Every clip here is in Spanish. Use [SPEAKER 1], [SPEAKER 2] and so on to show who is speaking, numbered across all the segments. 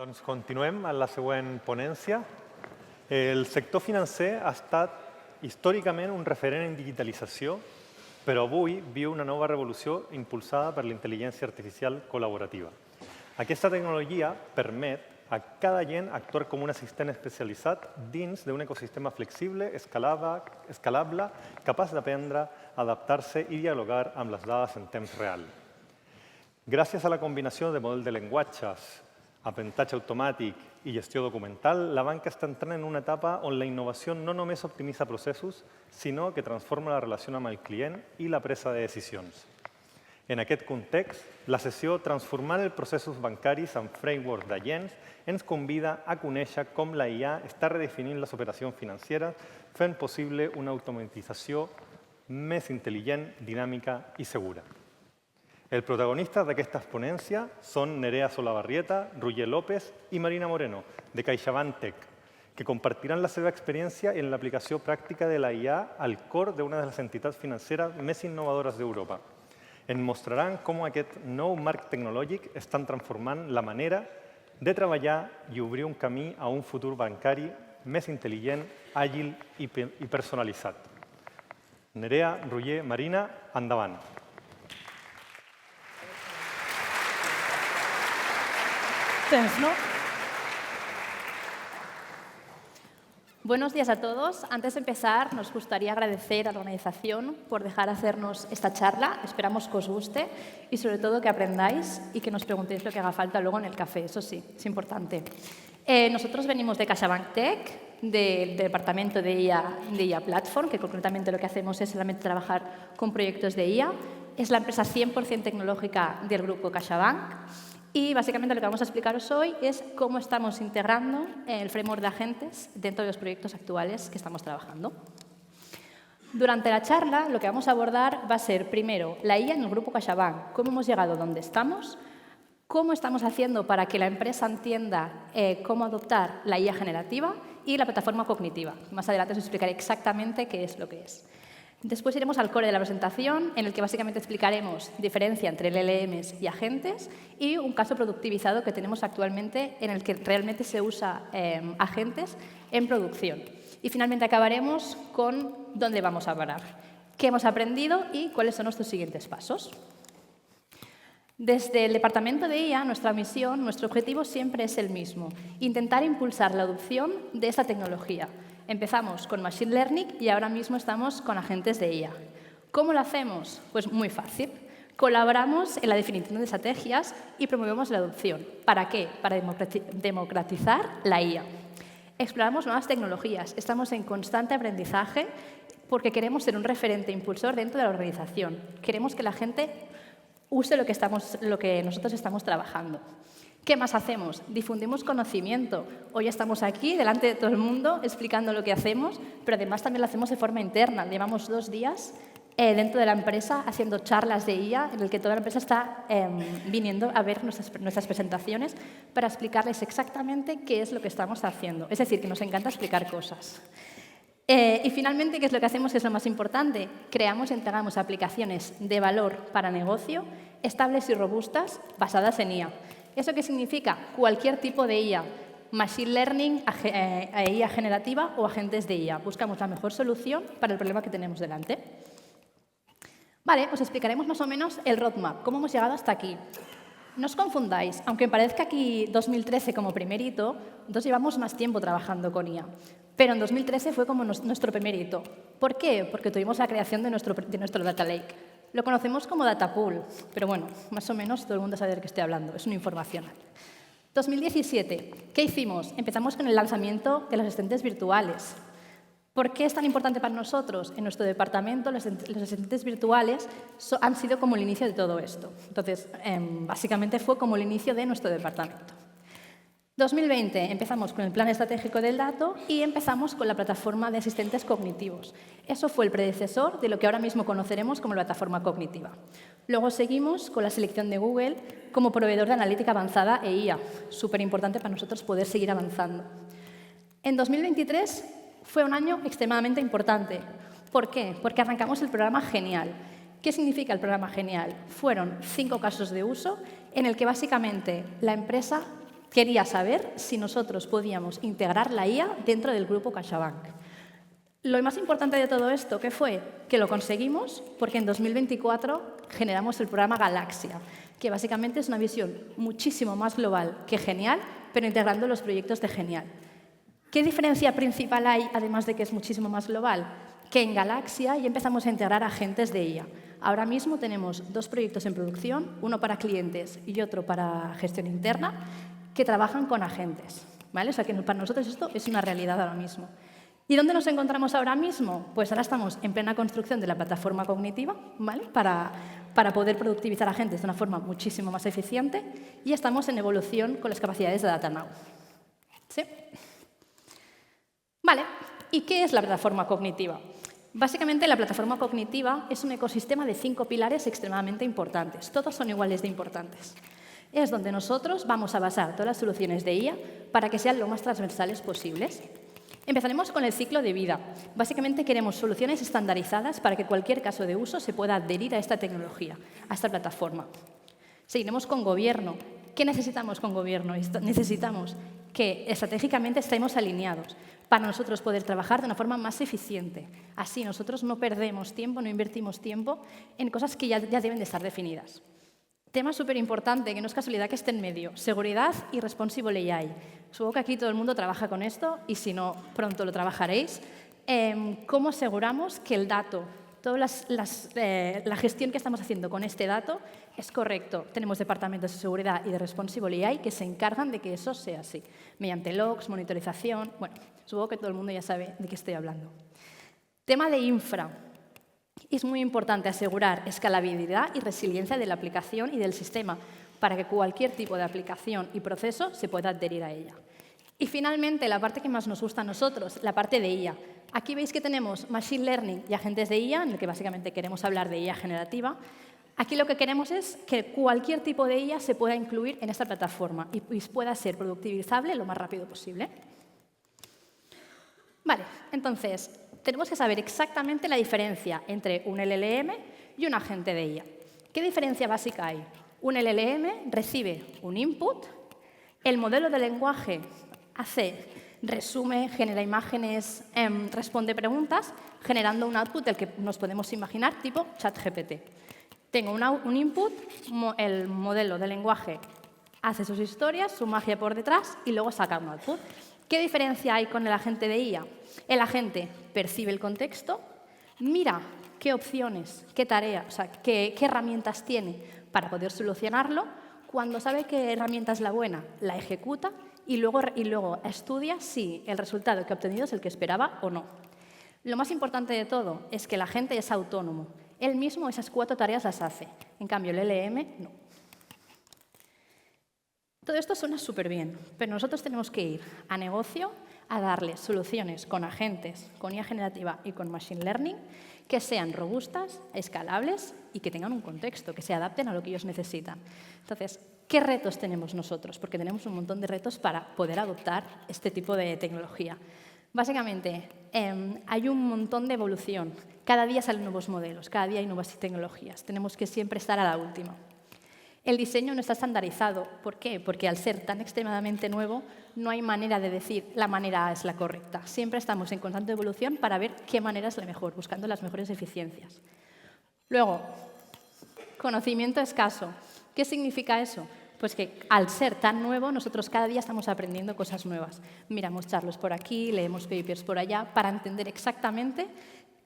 [SPEAKER 1] Doncs continuem en la següent ponència. El sector financer ha estat històricament un referent en digitalització, però avui viu una nova revolució impulsada per la intel·ligència artificial col·laborativa. Aquesta tecnologia permet a cada agent actuar com un assistent especialitzat dins d'un ecosistema flexible, escalable, capaç d'aprendre, adaptar-se i dialogar amb les dades en temps real. Gràcies a la combinació de model de llenguatges, aprenentatge automàtic i gestió documental, la banca està entrant en una etapa on la innovació no només optimitza processos, sinó que transforma la relació amb el client i la presa de decisions. En aquest context, la sessió Transformant els processos bancaris amb framework d'agents ens convida a conèixer com la IA està redefinint les operacions financeres, fent possible una automatització més intel·ligent, dinàmica i segura. Els protagonistes d'aquesta ponència són Nerea Solabarrieta, Roger López i Marina Moreno, de CaixaBank Tech, que compartiran la seva experiència en l'aplicació pràctica de la IA al cor d'una de les entitats financeres més innovadores d'Europa. Ens mostraran com aquest nou marc tecnològic està transformant la manera de treballar i obrir un camí a un futur bancari més intel·ligent, àgil i personalitzat. Nerea, Roger, Marina, endavant.
[SPEAKER 2] ¿No? Buenos días a todos. Antes de empezar, nos gustaría agradecer a la organización por dejar hacernos esta charla. Esperamos que os guste y, sobre todo, que aprendáis y que nos preguntéis lo que haga falta luego en el café. Eso sí, es importante. Nosotros venimos de CaixaBank Tech, del departamento de IA Platform, que concretamente lo que hacemos es solamente trabajar con proyectos de IA. Es la empresa 100% tecnológica del grupo CaixaBank. Y básicamente lo que vamos a explicaros hoy es cómo estamos integrando el framework de agentes dentro de los proyectos actuales que estamos trabajando. Durante la charla lo que vamos a abordar va a ser, primero, la IA en el grupo CaixaBank, cómo hemos llegado donde estamos, cómo estamos haciendo para que la empresa entienda cómo adoptar la IA generativa y la plataforma cognitiva. Más adelante os explicaré exactamente qué es lo que es. Después iremos al core de la presentación, en el que básicamente explicaremos diferencia entre LLMs y agentes y un caso productivizado que tenemos actualmente en el que realmente se usa agentes en producción. Y finalmente acabaremos con dónde vamos a parar, qué hemos aprendido y cuáles son nuestros siguientes pasos. Desde el departamento de IA, nuestra misión, nuestro objetivo siempre es el mismo: intentar impulsar la adopción de esta tecnología. Empezamos con Machine Learning y ahora mismo estamos con agentes de IA. ¿Cómo lo hacemos? Pues muy fácil. Colaboramos en la definición de estrategias y promovemos la adopción. ¿Para qué? Para democratizar la IA. Exploramos nuevas tecnologías. Estamos en constante aprendizaje porque queremos ser un referente impulsor dentro de la organización. Queremos que la gente use lo que nosotros estamos trabajando. ¿Qué más hacemos? Difundimos conocimiento. Hoy estamos aquí, delante de todo el mundo, explicando lo que hacemos, pero además también lo hacemos de forma interna. Llevamos 2 días dentro de la empresa haciendo charlas de IA, en el que toda la empresa está viniendo a ver nuestras presentaciones para explicarles exactamente qué es lo que estamos haciendo. Es decir, que nos encanta explicar cosas. Y finalmente, ¿qué es lo que hacemos? Que es lo más importante. Creamos y entregamos aplicaciones de valor para negocio, estables y robustas, basadas en IA. ¿Eso qué significa? Cualquier tipo de IA, Machine Learning, IA generativa o agentes de IA. Buscamos la mejor solución para el problema que tenemos delante. Vale, os explicaremos más o menos el roadmap, cómo hemos llegado hasta aquí. No os confundáis, aunque parezca aquí 2013 como primer hito, nosotros llevamos más tiempo trabajando con IA. Pero en 2013 fue como nuestro primer hito. ¿Por qué? Porque tuvimos la creación de nuestro Data Lake. Lo conocemos como Data Pool, pero bueno, más o menos todo el mundo sabe de qué estoy hablando, es una información. 2017, ¿qué hicimos? Empezamos con el lanzamiento de los asistentes virtuales. ¿Por qué es tan importante para nosotros? En nuestro departamento, los asistentes virtuales han sido como el inicio de todo esto. Entonces, básicamente fue como el inicio de nuestro departamento. 2020 empezamos con el plan estratégico del dato y empezamos con la plataforma de asistentes cognitivos. Eso fue el predecesor de lo que ahora mismo conoceremos como la plataforma cognitiva. Luego seguimos con la selección de Google como proveedor de analítica avanzada e IA, súper importante para nosotros poder seguir avanzando. En 2023 fue un año extremadamente importante. ¿Por qué? Porque arrancamos el programa Genial. ¿Qué significa el programa Genial? Fueron 5 casos de uso en el que básicamente la empresa quería saber si nosotros podíamos integrar la IA dentro del grupo CaixaBank. Lo más importante de todo esto, ¿qué fue? Que lo conseguimos porque en 2024 generamos el programa Galaxia, que básicamente es una visión muchísimo más global que Genial, pero integrando los proyectos de Genial. ¿Qué diferencia principal hay, además de que es muchísimo más global? Que en Galaxia ya empezamos a integrar agentes de IA. Ahora mismo tenemos 2 proyectos en producción, uno para clientes y otro para gestión interna, que trabajan con agentes, ¿vale? O sea que para nosotros esto es una realidad ahora mismo. ¿Y dónde nos encontramos ahora mismo? Pues ahora estamos en plena construcción de la plataforma cognitiva, ¿vale? Para poder productivizar agentes de una forma muchísimo más eficiente, y estamos en evolución con las capacidades de DataNow. ¿Sí? Vale, ¿y qué es la plataforma cognitiva? Básicamente, la plataforma cognitiva es un ecosistema de 5 pilares extremadamente importantes. Todos son iguales de importantes. Es donde nosotros vamos a basar todas las soluciones de IA para que sean lo más transversales posibles. Empezaremos con el ciclo de vida. Básicamente queremos soluciones estandarizadas para que cualquier caso de uso se pueda adherir a esta tecnología, a esta plataforma. Seguiremos con gobierno. ¿Qué necesitamos con gobierno? Necesitamos que estratégicamente estemos alineados para nosotros poder trabajar de una forma más eficiente. Así nosotros no perdemos tiempo, no invertimos tiempo en cosas que ya deben de estar definidas. Tema súper importante, que no es casualidad que esté en medio, seguridad y responsible AI. Supongo que aquí todo el mundo trabaja con esto y si no, pronto lo trabajaréis. ¿Cómo aseguramos que el dato, toda la gestión que estamos haciendo con este dato es correcto? Tenemos departamentos de seguridad y de responsible AI que se encargan de que eso sea así, mediante logs, monitorización. Bueno, supongo que todo el mundo ya sabe de qué estoy hablando. Tema de infra. Es muy importante asegurar escalabilidad y resiliencia de la aplicación y del sistema para que cualquier tipo de aplicación y proceso se pueda adherir a ella. Y finalmente, la parte que más nos gusta a nosotros, la parte de IA. Aquí veis que tenemos Machine Learning y agentes de IA, en el que básicamente queremos hablar de IA generativa. Aquí lo que queremos es que cualquier tipo de IA se pueda incluir en esta plataforma y pueda ser productivizable lo más rápido posible. Vale, entonces, tenemos que saber exactamente la diferencia entre un LLM y un agente de IA. ¿Qué diferencia básica hay? Un LLM recibe un input, el modelo de lenguaje resume, genera imágenes, responde preguntas, generando un output del que nos podemos imaginar tipo ChatGPT. Tengo un input, el modelo de lenguaje hace sus historias, su magia por detrás y luego saca un output. ¿Qué diferencia hay con el agente de IA? El agente percibe el contexto, mira qué opciones, qué tareas, o sea, qué herramientas tiene para poder solucionarlo. Cuando sabe qué herramienta es la buena, la ejecuta y luego estudia si el resultado que ha obtenido es el que esperaba o no. Lo más importante de todo es que el agente es autónomo. Él mismo esas 4 tareas las hace. En cambio, el LLM no. Todo esto suena súper bien, pero nosotros tenemos que ir a negocio a darle soluciones con agentes, con IA generativa y con Machine Learning que sean robustas, escalables y que tengan un contexto, que se adapten a lo que ellos necesitan. Entonces, ¿qué retos tenemos nosotros? Porque tenemos un montón de retos para poder adoptar este tipo de tecnología. Básicamente, hay un montón de evolución. Cada día salen nuevos modelos, cada día hay nuevas tecnologías. Tenemos que siempre estar a la última. El diseño no está estandarizado. ¿Por qué? Porque al ser tan extremadamente nuevo, no hay manera de decir la manera A es la correcta. Siempre estamos en constante evolución para ver qué manera es la mejor, buscando las mejores eficiencias. Luego, conocimiento escaso. ¿Qué significa eso? Pues que al ser tan nuevo, nosotros cada día estamos aprendiendo cosas nuevas. Miramos charlas por aquí, leemos papers por allá, para entender exactamente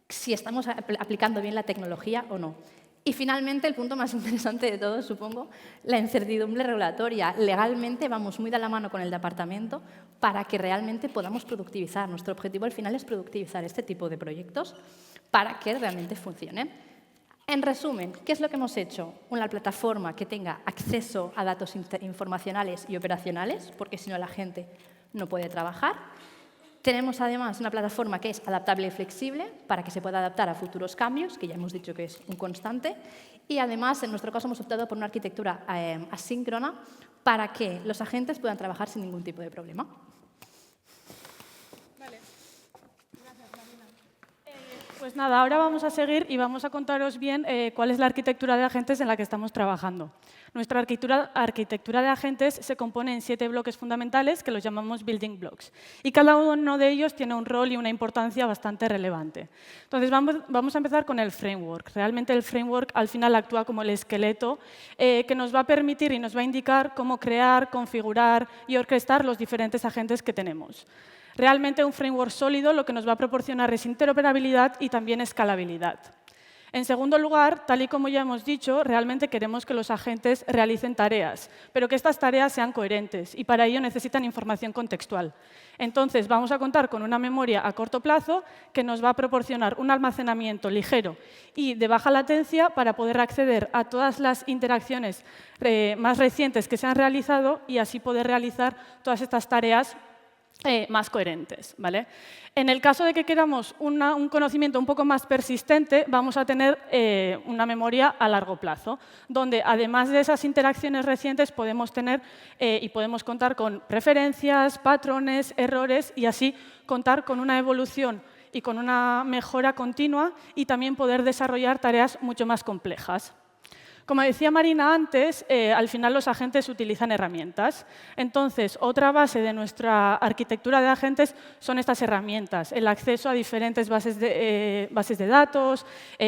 [SPEAKER 2] si estamos aplicando bien la tecnología o no. Y finalmente, el punto más interesante de todo, supongo, la incertidumbre regulatoria. Legalmente vamos muy de la mano con el departamento para que realmente podamos productivizar. Nuestro objetivo al final es productivizar este tipo de proyectos para que realmente funcionen. En resumen, ¿qué es lo que hemos hecho? Una plataforma que tenga acceso a datos informacionales y operacionales, porque si no la gente no puede trabajar. Tenemos además una plataforma que es adaptable y flexible para que se pueda adaptar a futuros cambios, que ya hemos dicho que es un constante. Y además, en nuestro caso, hemos optado por una arquitectura asíncrona para que los agentes puedan trabajar sin ningún tipo de problema.
[SPEAKER 3] Vale. Gracias, Marina. Pues nada, ahora vamos a seguir y vamos a contaros bien cuál es la arquitectura de agentes en la que estamos trabajando. Nuestra arquitectura de agentes se compone en 7 bloques fundamentales que los llamamos building blocks. Y cada uno de ellos tiene un rol y una importancia bastante relevante. Entonces, vamos a empezar con el framework. Realmente el framework al final actúa como el esqueleto que nos va a permitir y nos va a indicar cómo crear, configurar y orquestar los diferentes agentes que tenemos. Realmente un framework sólido lo que nos va a proporcionar es interoperabilidad y también escalabilidad. En segundo lugar, tal y como ya hemos dicho, realmente queremos que los agentes realicen tareas, pero que estas tareas sean coherentes y para ello necesitan información contextual. Entonces, vamos a contar con una memoria a corto plazo que nos va a proporcionar un almacenamiento ligero y de baja latencia para poder acceder a todas las interacciones más recientes que se han realizado y así poder realizar todas estas tareas más coherentes, ¿vale? En el caso de que queramos un conocimiento un poco más persistente, vamos a tener una memoria a largo plazo, donde además de esas interacciones recientes podemos tener y podemos contar con preferencias, patrones, errores y así contar con una evolución y con una mejora continua y también poder desarrollar tareas mucho más complejas. Como decía Marina antes, al final los agentes utilizan herramientas. Entonces, otra base de nuestra arquitectura de agentes son estas herramientas, el acceso a diferentes bases de datos,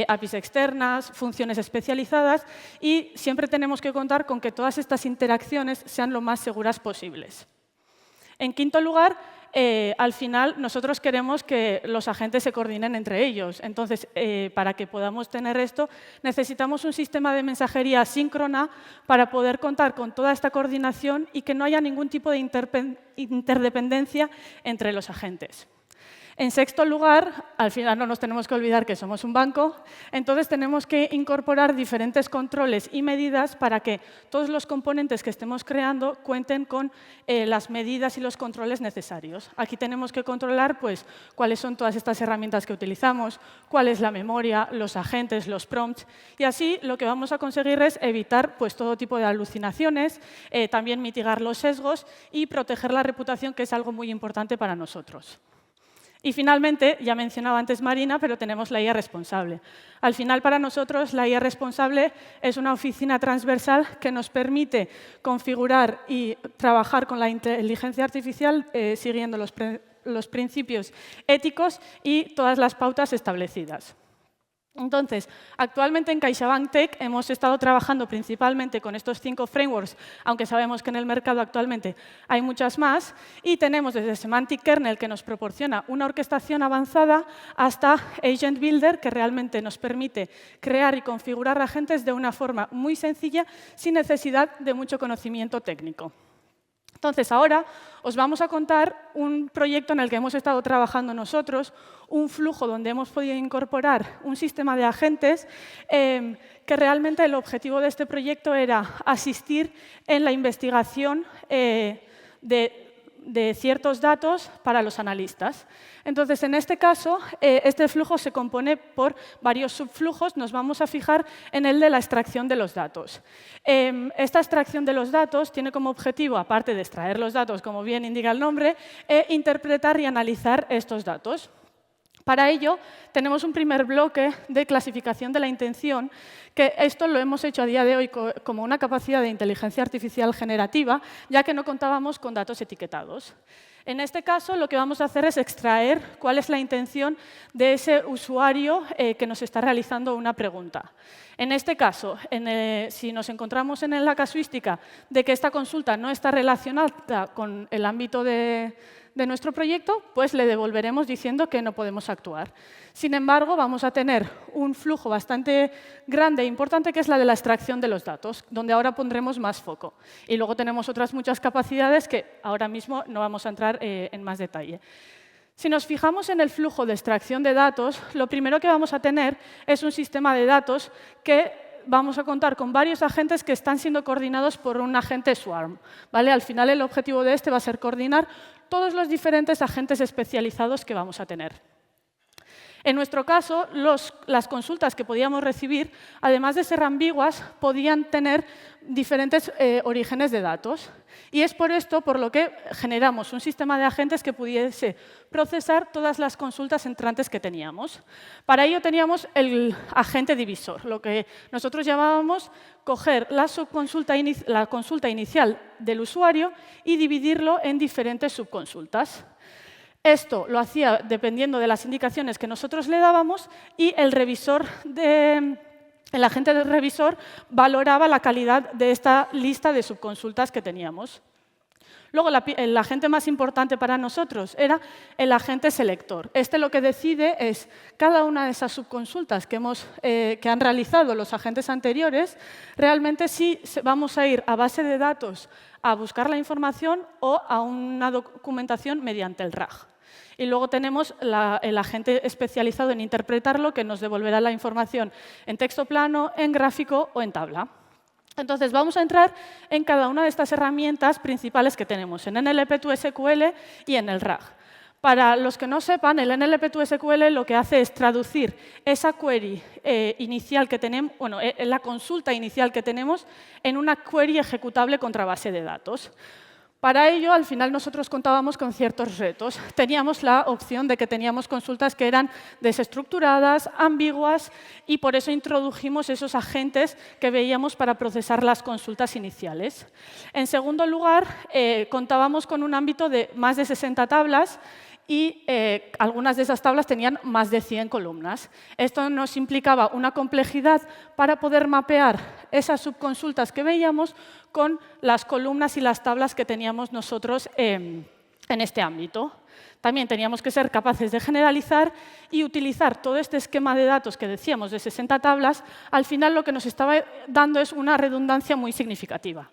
[SPEAKER 3] APIs externas, funciones especializadas y siempre tenemos que contar con que todas estas interacciones sean lo más seguras posibles. En quinto lugar, al final nosotros queremos que los agentes se coordinen entre ellos. Entonces, para que podamos tener esto, necesitamos un sistema de mensajería síncrona para poder contar con toda esta coordinación y que no haya ningún tipo de interdependencia entre los agentes. En sexto lugar, al final no nos tenemos que olvidar que somos un banco, entonces tenemos que incorporar diferentes controles y medidas para que todos los componentes que estemos creando cuenten con las medidas y los controles necesarios. Aquí tenemos que controlar pues, cuáles son todas estas herramientas que utilizamos, cuál es la memoria, los agentes, los prompts, y así lo que vamos a conseguir es evitar pues, todo tipo de alucinaciones, también mitigar los sesgos y proteger la reputación, que es algo muy importante para nosotros. Y finalmente, ya mencionaba antes Marina, pero tenemos la IA responsable. Al final, para nosotros, la IA responsable es una oficina transversal que nos permite configurar y trabajar con la inteligencia artificial siguiendo los principios éticos y todas las pautas establecidas. Entonces, actualmente en CaixaBank Tech hemos estado trabajando principalmente con estos 5 frameworks, aunque sabemos que en el mercado actualmente hay muchas más, y tenemos desde Semantic Kernel, que nos proporciona una orquestación avanzada, hasta Agent Builder, que realmente nos permite crear y configurar agentes de una forma muy sencilla, sin necesidad de mucho conocimiento técnico. Entonces, ahora os vamos a contar un proyecto en el que hemos estado trabajando nosotros, un flujo donde hemos podido incorporar un sistema de agentes que realmente el objetivo de este proyecto era asistir en la investigación de ciertos datos para los analistas. Entonces, en este caso, este flujo se compone por varios subflujos. Nos vamos a fijar en el de la extracción de los datos. Esta extracción de los datos tiene como objetivo, aparte de extraer los datos, como bien indica el nombre, interpretar y analizar estos datos. Para ello, tenemos un primer bloque de clasificación de la intención, que esto lo hemos hecho a día de hoy como una capacidad de inteligencia artificial generativa, ya que no contábamos con datos etiquetados. En este caso, lo que vamos a hacer es extraer cuál es la intención de ese usuario que nos está realizando una pregunta. En este caso, si nos encontramos en la casuística de que esta consulta no está relacionada con el ámbito de nuestro proyecto, pues le devolveremos diciendo que no podemos actuar. Sin embargo, vamos a tener un flujo bastante grande e importante, que es la de la extracción de los datos, donde ahora pondremos más foco. Y luego tenemos otras muchas capacidades que ahora mismo no vamos a entrar en más detalle. Si nos fijamos en el flujo de extracción de datos, lo primero que vamos a tener es un sistema de datos que vamos a contar con varios agentes que están siendo coordinados por un agente Swarm, ¿vale? Al final, el objetivo de este va a ser coordinar todos los diferentes agentes especializados que vamos a tener. En nuestro caso, las consultas que podíamos recibir, además de ser ambiguas, podían tener diferentes orígenes de datos. Y es por esto por lo que generamos un sistema de agentes que pudiese procesar todas las consultas entrantes que teníamos. Para ello teníamos el agente divisor, lo que nosotros llamábamos coger la consulta inicial del usuario y dividirlo en diferentes subconsultas. Esto lo hacía dependiendo de las indicaciones que nosotros le dábamos y el agente del revisor valoraba la calidad de esta lista de subconsultas que teníamos. Luego, el agente más importante para nosotros era el agente selector. Este lo que decide es cada una de esas subconsultas que han realizado los agentes anteriores, realmente si vamos a ir a base de datos a buscar la información o a una documentación mediante el RAG. Y luego tenemos el agente especializado en interpretarlo, que nos devolverá la información en texto plano, en gráfico o en tabla. Entonces, vamos a entrar en cada una de estas herramientas principales que tenemos, en NLP2SQL y en el RAG. Para los que no sepan, el NLP2SQL lo que hace es traducir esa query inicial que tenemos, la consulta inicial que tenemos, en una query ejecutable contra base de datos. Para ello, al final, nosotros contábamos con ciertos retos. Teníamos la opción de que teníamos consultas que eran desestructuradas, ambiguas, y por eso introdujimos esos agentes que veíamos para procesar las consultas iniciales. En segundo lugar, contábamos con un ámbito de más de 60 tablas, y algunas de esas tablas tenían más de 100 columnas. Esto nos implicaba una complejidad para poder mapear esas subconsultas que veíamos con las columnas y las tablas que teníamos nosotros en este ámbito. También teníamos que ser capaces de generalizar y utilizar todo este esquema de datos que decíamos de 60 tablas. Al final lo que nos estaba dando es una redundancia muy significativa.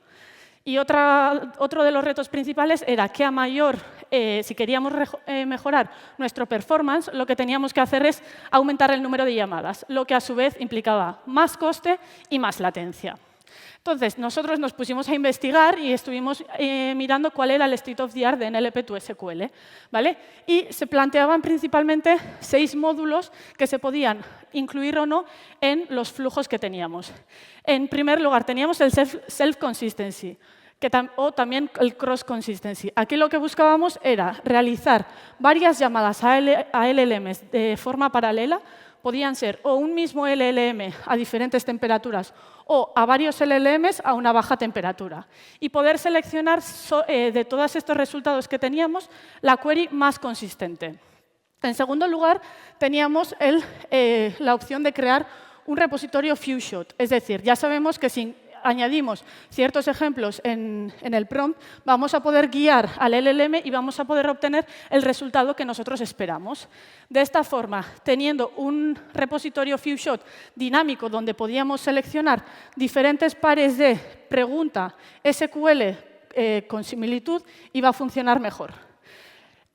[SPEAKER 3] Y otro de los retos principales era que si queríamos mejorar nuestro performance, lo que teníamos que hacer es aumentar el número de llamadas, lo que a su vez implicaba más coste y más latencia. Entonces, nosotros nos pusimos a investigar y estuvimos mirando cuál era el state of the art de NLP2SQL, ¿vale? Y se planteaban principalmente 6 módulos que se podían incluir o no en los flujos que teníamos. En primer lugar, teníamos el self-consistency, o también el cross-consistency. Aquí lo que buscábamos era realizar varias llamadas a LLMs de forma paralela. Podían ser o un mismo LLM a diferentes temperaturas o a varios LLMs a una baja temperatura. Y poder seleccionar de todos estos resultados que teníamos la query más consistente. En segundo lugar, teníamos la opción de crear un repositorio few-shot. Es decir, ya sabemos que si añadimos ciertos ejemplos en el prompt, vamos a poder guiar al LLM y vamos a poder obtener el resultado que nosotros esperamos. De esta forma, teniendo un repositorio few-shot dinámico donde podíamos seleccionar diferentes pares de pregunta SQL con similitud, iba a funcionar mejor.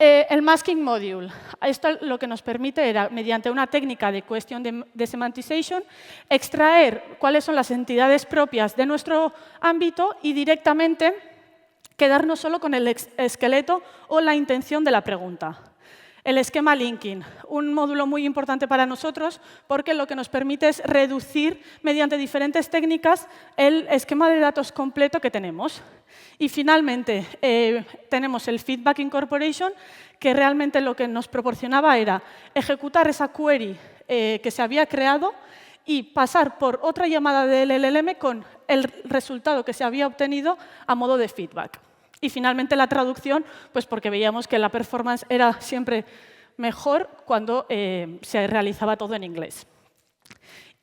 [SPEAKER 3] El masking module. Esto lo que nos permite era, mediante una técnica de question semantization, extraer cuáles son las entidades propias de nuestro ámbito y directamente quedarnos solo con el esqueleto o la intención de la pregunta. El esquema linking, un módulo muy importante para nosotros porque lo que nos permite es reducir mediante diferentes técnicas el esquema de datos completo que tenemos. Y finalmente tenemos el feedback incorporation, que realmente lo que nos proporcionaba era ejecutar esa query que se había creado y pasar por otra llamada del LLM con el resultado que se había obtenido a modo de feedback. Y finalmente la traducción, pues porque veíamos que la performance era siempre mejor cuando se realizaba todo en inglés.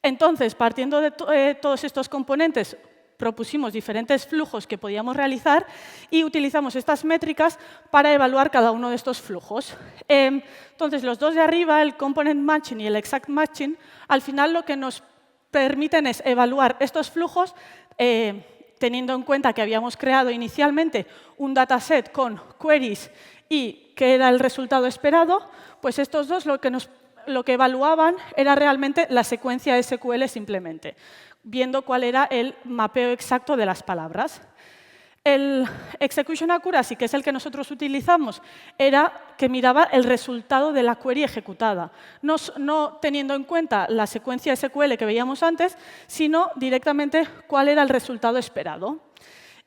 [SPEAKER 3] Entonces, partiendo de todos estos componentes, propusimos diferentes flujos que podíamos realizar y utilizamos estas métricas para evaluar cada uno de estos flujos. Entonces, los dos de arriba, el component matching y el exact matching, al final lo que nos permiten es evaluar estos flujos teniendo en cuenta que habíamos creado inicialmente un dataset con queries y que era el resultado esperado, pues estos dos lo que evaluaban era realmente la secuencia SQL simplemente, viendo cuál era el mapeo exacto de las palabras. El execution accuracy, que es el que nosotros utilizamos, era que miraba el resultado de la query ejecutada, no teniendo en cuenta la secuencia SQL que veíamos antes, sino directamente cuál era el resultado esperado.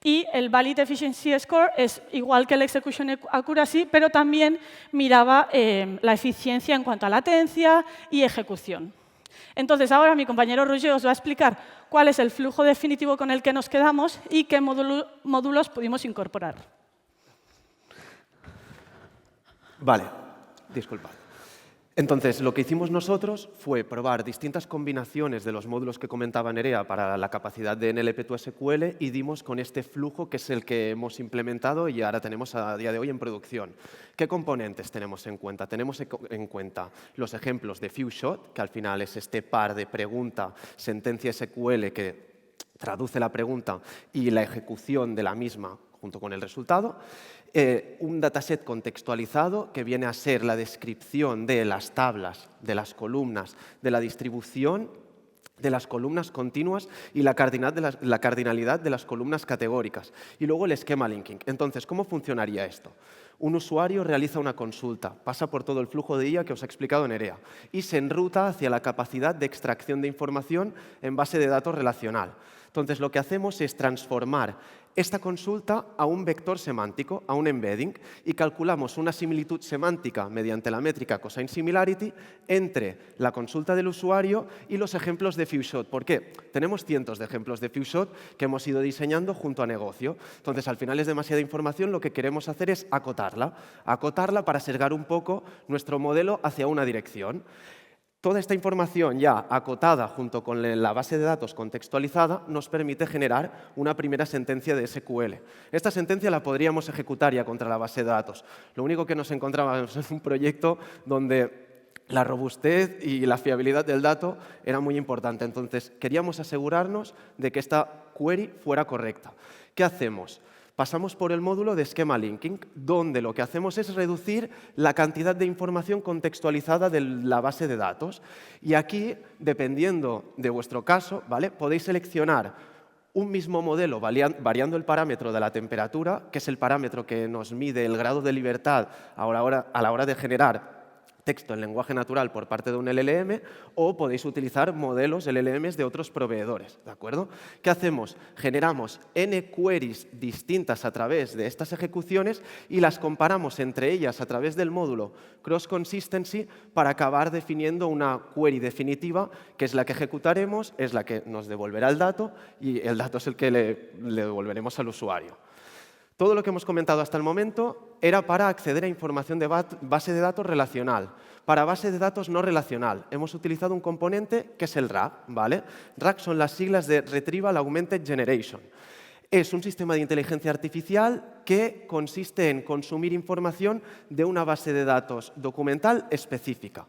[SPEAKER 3] Y el Valid Efficiency Score es igual que el Execution Accuracy, pero también miraba la eficiencia en cuanto a latencia y ejecución. Entonces, ahora mi compañero Roger os va a explicar cuál es el flujo definitivo con el que nos quedamos y qué módulos pudimos incorporar.
[SPEAKER 4] Vale, disculpad. Entonces, lo que hicimos nosotros fue probar distintas combinaciones de los módulos que comentaba Nerea para la capacidad de NLP2SQL y dimos con este flujo que es el que hemos implementado y ahora tenemos a día de hoy en producción. ¿Qué componentes tenemos en cuenta? Tenemos en cuenta los ejemplos de FewShot, que al final es este par de pregunta, sentencia SQL que traduce la pregunta y la ejecución de la misma junto con el resultado. Un dataset contextualizado que viene a ser la descripción de las tablas, de las columnas, de la distribución de las columnas continuas y la cardinalidad de las columnas categóricas. Y luego el esquema linking. Entonces, ¿cómo funcionaría esto? Un usuario realiza una consulta, pasa por todo el flujo de IA que os ha explicado Nerea y se enruta hacia la capacidad de extracción de información en base de datos relacional. Entonces, lo que hacemos es transformar esta consulta a un vector semántico, a un embedding, y calculamos una similitud semántica mediante la métrica cosine similarity entre la consulta del usuario y los ejemplos de FewShot. ¿Por qué? Tenemos cientos de ejemplos de FewShot que hemos ido diseñando junto a negocio. Entonces, al final es demasiada información, lo que queremos hacer es acotarla para sesgar un poco nuestro modelo hacia una dirección. Toda esta información ya acotada junto con la base de datos contextualizada nos permite generar una primera sentencia de SQL. Esta sentencia la podríamos ejecutar ya contra la base de datos. Lo único que nos encontrábamos en un proyecto donde la robustez y la fiabilidad del dato era muy importante. Entonces, queríamos asegurarnos de que esta query fuera correcta. ¿Qué hacemos? Pasamos por el módulo de esquema linking, donde lo que hacemos es reducir la cantidad de información contextualizada de la base de datos. Y aquí, dependiendo de vuestro caso, ¿vale? Podéis seleccionar un mismo modelo variando el parámetro de la temperatura, que es el parámetro que nos mide el grado de libertad a la hora de generar texto en lenguaje natural por parte de un LLM, o podéis utilizar modelos LLMs de otros proveedores, ¿de acuerdo? ¿Qué hacemos? Generamos n queries distintas a través de estas ejecuciones y las comparamos entre ellas a través del módulo Cross Consistency para acabar definiendo una query definitiva, que es la que ejecutaremos, es la que nos devolverá el dato y el dato es el que le devolveremos al usuario. Todo lo que hemos comentado hasta el momento era para acceder a información de base de datos relacional. Para base de datos no relacional, hemos utilizado un componente que es el RAG, ¿vale? RAG son las siglas de Retrieval Augmented Generation. Es un sistema de inteligencia artificial que consiste en consumir información de una base de datos documental específica.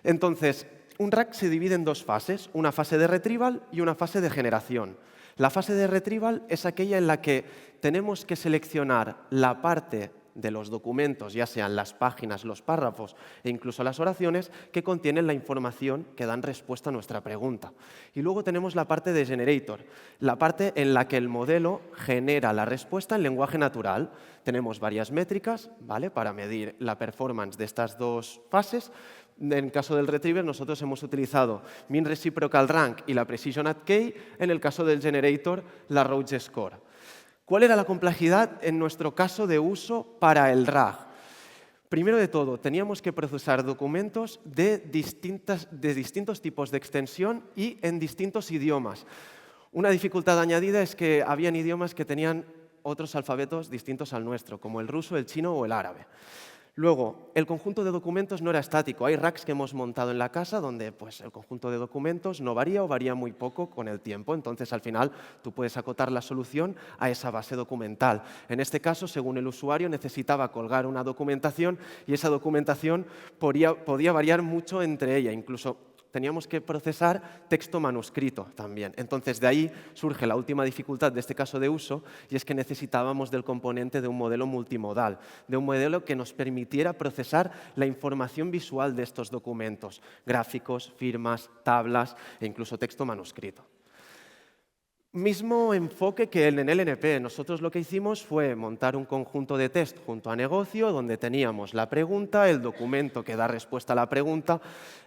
[SPEAKER 4] Entonces, un RAG se divide en dos fases, una fase de retrieval y una fase de generación. La fase de retrieval es aquella en la que tenemos que seleccionar la parte de los documentos, ya sean las páginas, los párrafos e incluso las oraciones, que contienen la información que dan respuesta a nuestra pregunta. Y luego tenemos la parte de generator, la parte en la que el modelo genera la respuesta en lenguaje natural. Tenemos varias métricas, ¿vale?, para medir la performance de estas dos fases. En el caso del retriever, nosotros hemos utilizado Mean Reciprocal Rank y la Precision at K. En el caso del generator, la Rhodes Score. ¿Cuál era la complejidad en nuestro caso de uso para el RAG? Primero de todo, teníamos que procesar documentos de distintos tipos de extensión y en distintos idiomas. Una dificultad añadida es que habían idiomas que tenían otros alfabetos distintos al nuestro, como el ruso, el chino o el árabe. Luego, el conjunto de documentos no era estático. Hay racks que hemos montado en la casa donde pues, el conjunto de documentos no varía o varía muy poco con el tiempo. Entonces, al final, tú puedes acotar la solución a esa base documental. En este caso, según el usuario, necesitaba colgar una documentación y esa documentación podía variar mucho entre ella. Incluso teníamos que procesar texto manuscrito también. Entonces, de ahí surge la última dificultad de este caso de uso, y es que necesitábamos del componente de un modelo multimodal, de un modelo que nos permitiera procesar la información visual de estos documentos, gráficos, firmas, tablas e incluso texto manuscrito. Mismo enfoque que en el LNP. Nosotros lo que hicimos fue montar un conjunto de test junto a negocio donde teníamos la pregunta, el documento que da respuesta a la pregunta,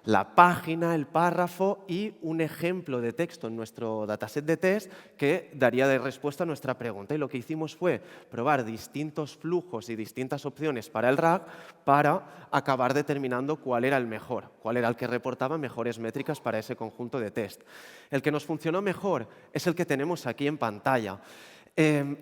[SPEAKER 4] la página, el párrafo y un ejemplo de texto en nuestro dataset de test que daría de respuesta a nuestra pregunta. Y lo que hicimos fue probar distintos flujos y distintas opciones para el RAG para acabar determinando cuál era el mejor, cuál era el que reportaba mejores métricas para ese conjunto de test. El que nos funcionó mejor es el que tenemos aquí en pantalla.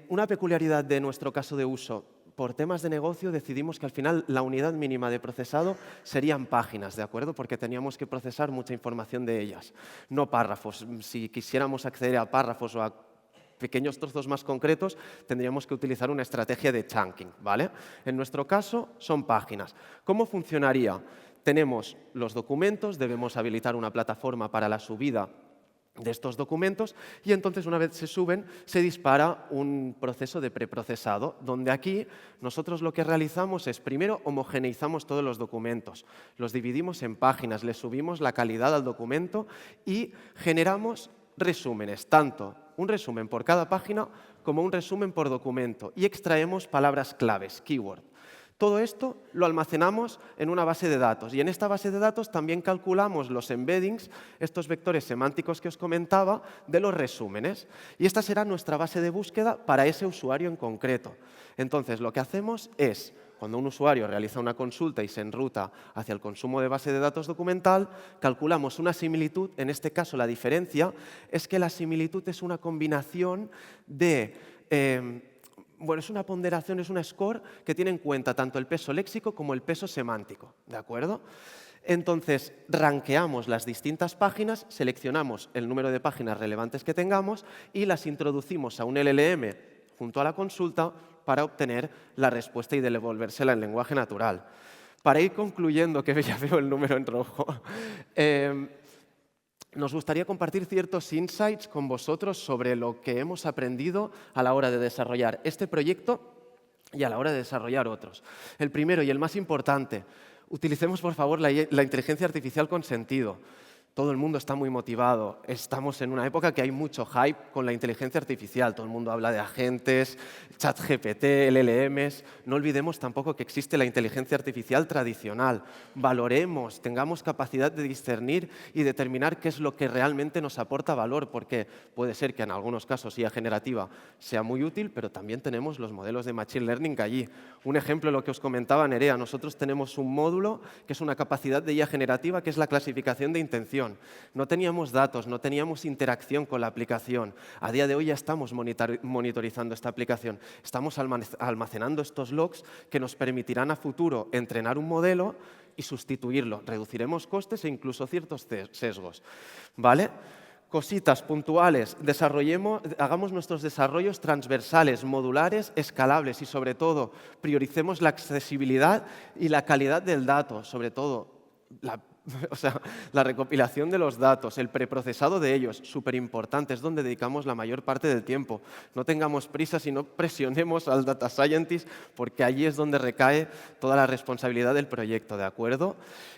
[SPEAKER 4] Una peculiaridad de nuestro caso de uso: por temas de negocio decidimos que al final la unidad mínima de procesado serían páginas, ¿de acuerdo? Porque teníamos que procesar mucha información de ellas, no párrafos. Si quisiéramos acceder a párrafos o a pequeños trozos más concretos, tendríamos que utilizar una estrategia de chunking, ¿vale? En nuestro caso son páginas. ¿Cómo funcionaría? Tenemos los documentos, debemos habilitar una plataforma para la subida de estos documentos y entonces una vez se suben se dispara un proceso de preprocesado donde aquí nosotros lo que realizamos es primero homogeneizamos todos los documentos, los dividimos en páginas, le subimos la calidad al documento y generamos resúmenes, tanto un resumen por cada página como un resumen por documento y extraemos palabras claves, keyword. Todo esto lo almacenamos en una base de datos y en esta base de datos también calculamos los embeddings, estos vectores semánticos que os comentaba, de los resúmenes. Y esta será nuestra base de búsqueda para ese usuario en concreto. Entonces, lo que hacemos es, cuando un usuario realiza una consulta y se enruta hacia el consumo de base de datos documental, calculamos una similitud. En este caso, la diferencia es que la similitud es una combinación de... Bueno, es una ponderación, es una score que tiene en cuenta tanto el peso léxico como el peso semántico, ¿de acuerdo? Entonces, rankeamos las distintas páginas, seleccionamos el número de páginas relevantes que tengamos y las introducimos a un LLM junto a la consulta para obtener la respuesta y devolvérsela en lenguaje natural. Para ir concluyendo, que ya veo el número en rojo, nos gustaría compartir ciertos insights con vosotros sobre lo que hemos aprendido a la hora de desarrollar este proyecto y a la hora de desarrollar otros. El primero y el más importante: utilicemos, por favor, la inteligencia artificial con sentido. Todo el mundo está muy motivado. Estamos en una época que hay mucho hype con la inteligencia artificial. Todo el mundo habla de agentes, ChatGPT, LLMs. No olvidemos tampoco que existe la inteligencia artificial tradicional. Valoremos, tengamos capacidad de discernir y determinar qué es lo que realmente nos aporta valor, porque puede ser que en algunos casos IA generativa sea muy útil, pero también tenemos los modelos de Machine Learning allí. Un ejemplo, lo que os comentaba Nerea, nosotros tenemos un módulo que es una capacidad de IA generativa, que es la clasificación de intención. No teníamos datos, no teníamos interacción con la aplicación. A día de hoy ya estamos monitorizando esta aplicación. Estamos almacenando estos logs que nos permitirán a futuro entrenar un modelo y sustituirlo. Reduciremos costes e incluso ciertos sesgos, ¿vale? Cositas puntuales, hagamos nuestros desarrollos transversales, modulares, escalables y, sobre todo, prioricemos la accesibilidad y la calidad del dato, sobre todo la recopilación de los datos, el preprocesado de ellos, súper importante, es donde dedicamos la mayor parte del tiempo. No tengamos prisa y no presionemos al data scientist, porque allí es donde recae toda la responsabilidad del proyecto, ¿de acuerdo?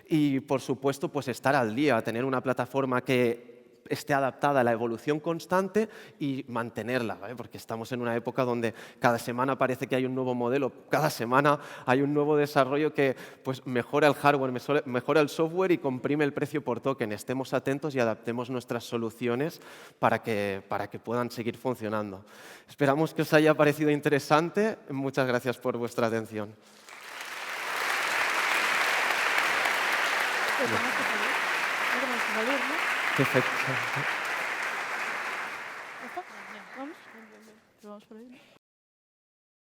[SPEAKER 4] Y, por supuesto, pues estar al día, tener una plataforma que esté adaptada a la evolución constante y mantenerla, ¿vale? Porque estamos en una época donde cada semana parece que hay un nuevo modelo, cada semana hay un nuevo desarrollo que pues, mejora el hardware, mejora el software y comprime el precio por token. Estemos atentos y adaptemos nuestras soluciones para que puedan seguir funcionando. Esperamos que os haya parecido interesante. Muchas gracias por vuestra atención. Perfecto.
[SPEAKER 3] Vamos por ahí.